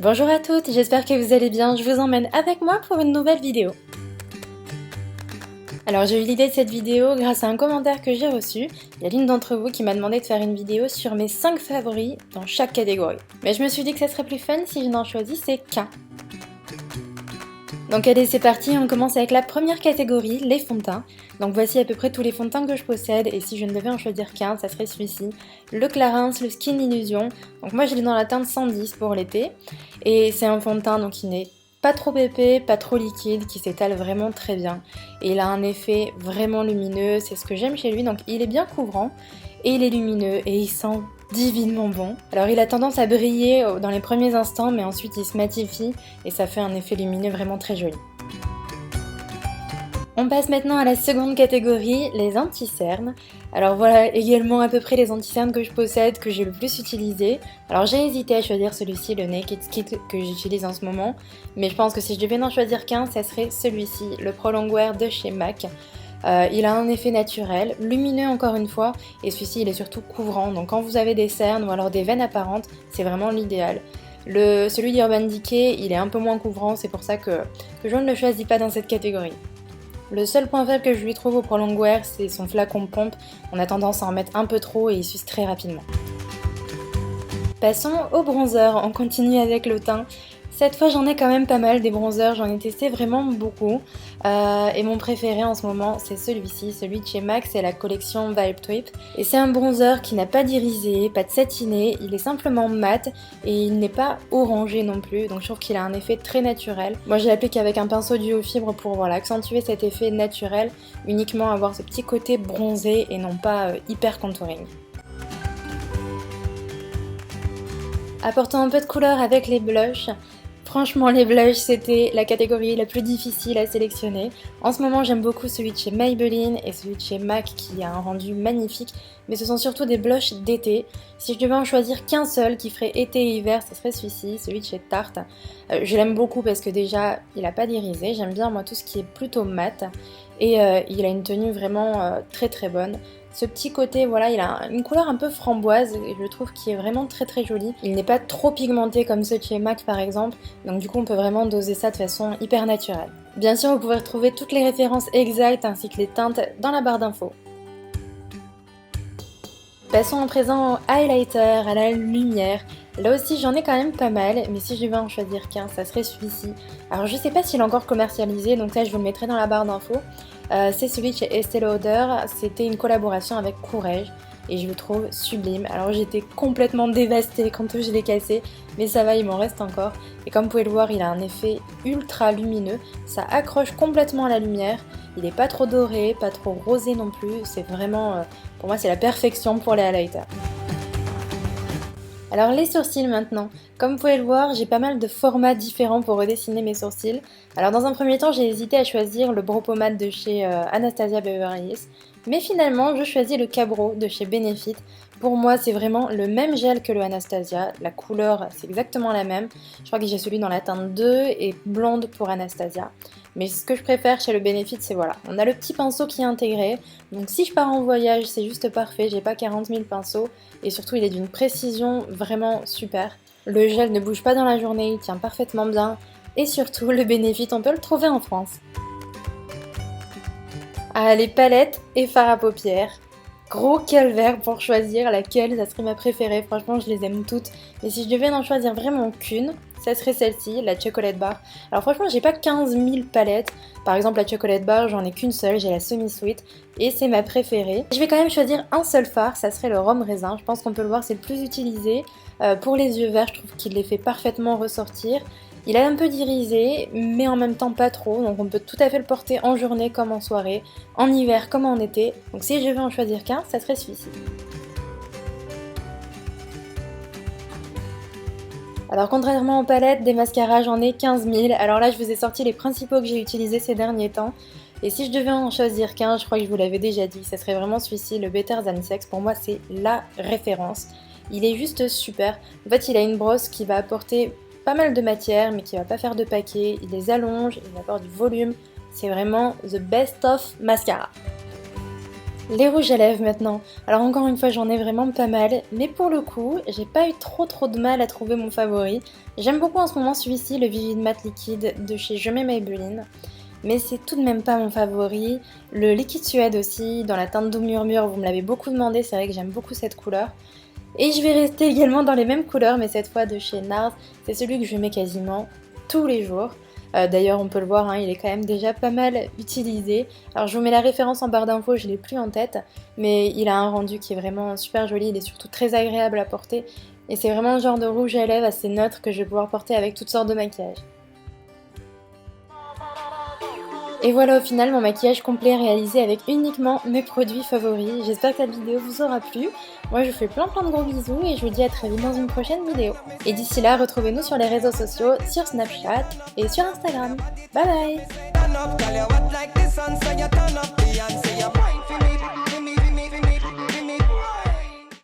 Bonjour à toutes, j'espère que vous allez bien, je vous emmène avec moi pour une nouvelle vidéo. Alors j'ai eu l'idée de cette vidéo grâce à un commentaire que j'ai reçu. Il y a l'une d'entre vous qui m'a demandé de faire une vidéo sur mes 5 favoris dans chaque catégorie. Mais je me suis dit que ça serait plus fun si je n'en choisissais qu'un. Donc allez, c'est parti, on commence avec la première catégorie, les fonds de teint. Donc voici à peu près tous les fonds de teint que je possède, et si je ne devais en choisir qu'un, ça serait celui-ci. Le Clarins, le Skin Illusion. Donc moi je l'ai dans la teinte 110 pour l'été, et c'est un fond de teint donc qui n'est pas trop épais, pas trop liquide, qui s'étale vraiment très bien. Et il a un effet vraiment lumineux, c'est ce que j'aime chez lui, donc il est bien couvrant, et il est lumineux, et il sent divinement bon. Alors il a tendance à briller dans les premiers instants, mais ensuite il se matifie et ça fait un effet lumineux vraiment très joli. On passe maintenant à la seconde catégorie, les anti-cernes. Alors voilà également à peu près les anti-cernes que je possède, que j'ai le plus utilisé. Alors j'ai hésité à choisir celui-ci, le Naked Skin que j'utilise en ce moment, mais je pense que si je devais n'en choisir qu'un, ça serait celui-ci, le Pro Longwear de chez MAC. Il a un effet naturel, lumineux encore une fois, et celui-ci il est surtout couvrant, donc quand vous avez des cernes ou alors des veines apparentes, c'est vraiment l'idéal. Celui d'Urban Decay, il est un peu moins couvrant, c'est pour ça que je ne le choisis pas dans cette catégorie. Le seul point faible que je lui trouve au Pro Longwear, c'est son flacon pompe, on a tendance à en mettre un peu trop et il s'use très rapidement. Passons au bronzer, on continue avec le teint. Cette fois j'en ai quand même pas mal des bronzers, j'en ai testé vraiment beaucoup et mon préféré en ce moment c'est celui-ci, celui de chez MAC, c'est la collection Vibe Trip et c'est un bronzer qui n'a pas d'irisé, pas de satiné, il est simplement mat et il n'est pas orangé non plus, donc je trouve qu'il a un effet très naturel. Moi je l'applique avec un pinceau duo fibre pour voilà, accentuer cet effet naturel, uniquement avoir ce petit côté bronzé et non pas hyper contouring. Apportant un peu de couleur avec les blushs. Franchement les blushs c'était la catégorie la plus difficile à sélectionner. En ce moment j'aime beaucoup celui de chez Maybelline et celui de chez MAC qui a un rendu magnifique, mais ce sont surtout des blushs d'été. Si je devais en choisir qu'un seul qui ferait été et hiver, ce serait celui-ci, celui de chez Tarte. Je l'aime beaucoup parce que déjà il n'a pas d'irisé, j'aime bien moi tout ce qui est plutôt mat et il a une tenue vraiment très très bonne. Ce petit côté, voilà, il a une couleur un peu framboise et je trouve qu'il est vraiment très très joli. Il n'est pas trop pigmenté comme ceux de chez MAC par exemple, donc du coup on peut vraiment doser ça de façon hyper naturelle. Bien sûr vous pouvez retrouver toutes les références exactes ainsi que les teintes dans la barre d'infos. Passons à présent au highlighter, à la lumière. Là aussi j'en ai quand même pas mal, mais si je devais en choisir qu'un, ça serait celui-ci. Alors je sais pas s'il est encore commercialisé, donc ça je vous le mettrai dans la barre d'infos. C'est celui de chez Estée Lauder, c'était une collaboration avec Courrèges et je le trouve sublime. Alors j'étais complètement dévastée quand je l'ai cassé, mais ça va, il m'en reste encore. Et comme vous pouvez le voir, il a un effet ultra lumineux, ça accroche complètement à la lumière, il n'est pas trop doré, pas trop rosé non plus, c'est vraiment, pour moi c'est la perfection pour les highlighters. Alors les sourcils maintenant, comme vous pouvez le voir, j'ai pas mal de formats différents pour redessiner mes sourcils. Alors dans un premier temps, j'ai hésité à choisir le Brow Pomade de chez Anastasia Beverly Hills, mais finalement je choisis le Cabro de chez Benefit. Pour moi c'est vraiment le même gel que le Anastasia, la couleur c'est exactement la même. Je crois que j'ai celui dans la teinte 2 et blonde pour Anastasia. Mais ce que je préfère chez le Benefit, c'est voilà, on a le petit pinceau qui est intégré, donc si je pars en voyage, c'est juste parfait, j'ai pas 40 000 pinceaux, et surtout il est d'une précision vraiment super. Le gel ne bouge pas dans la journée, il tient parfaitement bien, et surtout le Benefit, on peut le trouver en France. Ah, les palettes et fards à paupières. Gros calvaire pour choisir laquelle, ça serait ma préférée, franchement je les aime toutes, mais si je devais n'en choisir vraiment qu'une, ça serait celle-ci, la Chocolate Bar. Alors franchement j'ai pas 15 000 palettes, par exemple la Chocolate Bar j'en ai qu'une seule, j'ai la semi-sweet, et c'est ma préférée. Je vais quand même choisir un seul fard, ça serait le Rhum Raisin, je pense qu'on peut le voir c'est le plus utilisé. Pour les yeux verts je trouve qu'il les fait parfaitement ressortir. Il a un peu d'irisé, mais en même temps pas trop, donc on peut tout à fait le porter en journée comme en soirée, en hiver comme en été. Donc si je devais en choisir qu'un, ça serait celui-ci. Alors contrairement aux palettes, des mascaras j'en ai 15 000, alors là je vous ai sorti les principaux que j'ai utilisés ces derniers temps. Et si je devais en choisir qu'un, je crois que je vous l'avais déjà dit, ça serait vraiment celui-ci, le Better Than Sex, pour moi c'est la référence. Il est juste super, en fait il a une brosse qui va apporter pas mal de matière mais qui va pas faire de paquets, il les allonge, il apporte du volume, c'est vraiment the best of mascara. Les rouges à lèvres maintenant. Alors encore une fois, j'en ai vraiment pas mal, mais pour le coup, j'ai pas eu trop de mal à trouver mon favori. J'aime beaucoup en ce moment celui-ci, le Vivid Matte Liquide de chez Je mets Maybelline. Mais c'est tout de même pas mon favori. Le liquide suède aussi, dans la teinte Doux Murmure, vous me l'avez beaucoup demandé, c'est vrai que j'aime beaucoup cette couleur. Et je vais rester également dans les mêmes couleurs, mais cette fois de chez NARS, c'est celui que je mets quasiment tous les jours. D'ailleurs, on peut le voir, hein, il est quand même déjà pas mal utilisé. Alors je vous mets la référence en barre d'infos, je l'ai plus en tête, mais il a un rendu qui est vraiment super joli, il est surtout très agréable à porter. Et c'est vraiment le genre de rouge à lèvres assez neutre que je vais pouvoir porter avec toutes sortes de maquillages. Et voilà au final mon maquillage complet réalisé avec uniquement mes produits favoris. J'espère que cette vidéo vous aura plu. Moi je vous fais plein de gros bisous et je vous dis à très vite dans une prochaine vidéo. Et d'ici là, retrouvez-nous sur les réseaux sociaux, sur Snapchat et sur Instagram. Bye bye!